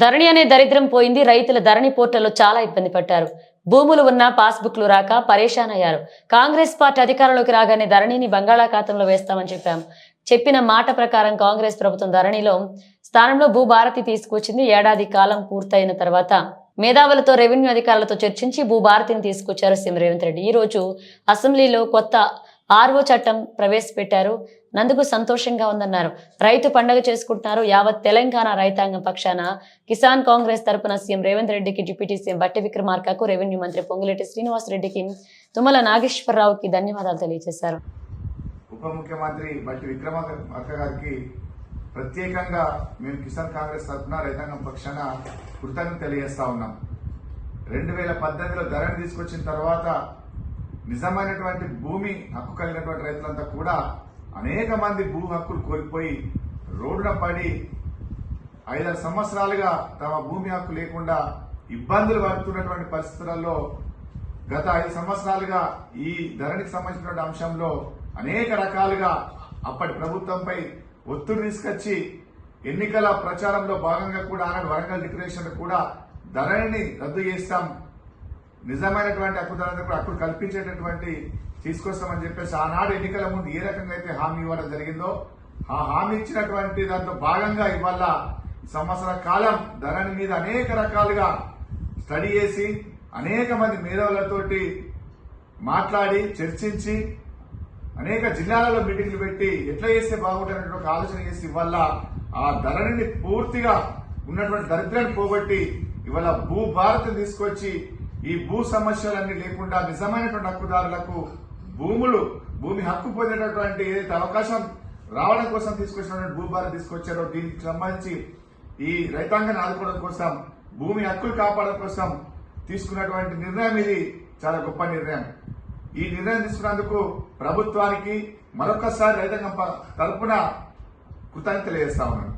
ధరణి అనే దరిద్రం పోయింది. రైతుల ధరణి పోర్టల్లో చాలా ఇబ్బంది పడ్డారు. భూములు ఉన్న పాస్బుక్లు రాక పరేషాన్ అయ్యారు. కాంగ్రెస్ పార్టీ అధికారంలోకి రాగానే ధరణిని బంగాళాఖాతంలో వేస్తామని చెప్పిన మాట ప్రకారం కాంగ్రెస్ ప్రభుత్వం ధరణిలో స్థానంలో భూభారతి తీసుకొచ్చింది. ఏడాది కాలం పూర్తయిన తర్వాత మేధావులతో రెవెన్యూ అధికారులతో చర్చించి భూభారతిని తీసుకొచ్చారు సీఎం రేవంత్ రెడ్డి. ఈ రోజు అసెంబ్లీలో కొత్త ఆర్ఓ చట్టం ప్రవేశపెట్టారు. నందుకు సంతోషంగా ఉందన్నారు. రైతు పండుగ చేసుకుంటున్నారు. యావత్ తెలంగాణ రైతాంగం పక్షాన కిసాన్ కాంగ్రెస్ తరపున సీఎం రేవంత్ రెడ్డికి, డిప్యూటీ సీఎం బట్టి విక్రమార్కకు, రెవెన్యూ మంత్రి పొంగులేటి శ్రీనివాసరెడ్డికి, తుమ్మల నాగేశ్వరరావుకి ధన్యవాదాలు తెలియజేశారు. ఉప ముఖ్యమంత్రి బట్టి విక్రమార్క గారికి ప్రత్యేకంగా మేము కిసాన్ కాంగ్రెస్ తరఫున రైతాంగం పక్షాన కృతజ్ఞతలు తెలియజేస్తా ఉన్నాం. 2018లో ధరణి తీసుకొచ్చిన తర్వాత నిజమైనటువంటి భూమి హక్కు కలిగినటువంటి రైతులంతా కూడా అనేక మంది భూ హక్కులు కోల్పోయి రోడ్డున పడి 5-6 సంవత్సరాలుగా తమ భూమి హక్కు లేకుండా ఇబ్బందులు పడుతున్నటువంటి పరిస్థితులలో గత 5 సంవత్సరాలుగా ఈ ధరణికి సంబంధించినటువంటి అంశంలో అనేక రకాలుగా అప్పటి ప్రభుత్వంపై ఒత్తిడి తీసుకొచ్చి ఎన్నికల ప్రచారంలో భాగంగా కూడా ఆనాడు వరంగల్ డిక్లరేషన్ కూడా ధరణిని రద్దు చేస్తాం, నిజమైనటువంటి హక్కుదారులకు హక్కులు కల్పించేటటువంటి తీసుకొస్తామని చెప్పేసి ఆనాడు ఎన్నికల ముందు ఏ రకంగా అయితే హామీ ఇవ్వడం జరిగిందో ఆ హామీ ఇచ్చినటువంటి దాంట్లో భాగంగా ఇవాళ సంవత్సర కాలం ధరణి మీద అనేక రకాలుగా స్టడీ చేసి అనేక మంది మేధావులతోటి మాట్లాడి చర్చించి అనేక జిల్లాలలో మీటింగ్లు పెట్టి ఎట్లా చేస్తే బాగుంటుందనే ఒక ఆలోచన చేసి ఇవాళ ఆ ధరణిని పూర్తిగా ఉన్నటువంటి దరిద్రాన్ని పోగొట్టి ఇవాళ భూభారతి తీసుకొచ్చి ఈ భూ సమస్యలన్నీ లేకుండా నిజమైనటువంటి హక్కుదారులకు భూమి హక్కు పొందేటటువంటి ఏదైతే అవకాశం రావడం కోసం తీసుకొచ్చినటువంటి భూభారతి తీసుకొచ్చారో దీనికి సంబంధించి ఈ రైతాంగాన్ని ఆదుకోవడం కోసం, భూమి హక్కులు కాపాడడం కోసం తీసుకున్నటువంటి నిర్ణయం ఇది చాలా గొప్ప నిర్ణయం. ఈ నిర్ణయం తీసుకున్నందుకు ప్రభుత్వానికి మరొకసారి రైతాంగం తరపున కృతజ్ఞతలు తెలియజేస్తా ఉన్నాను.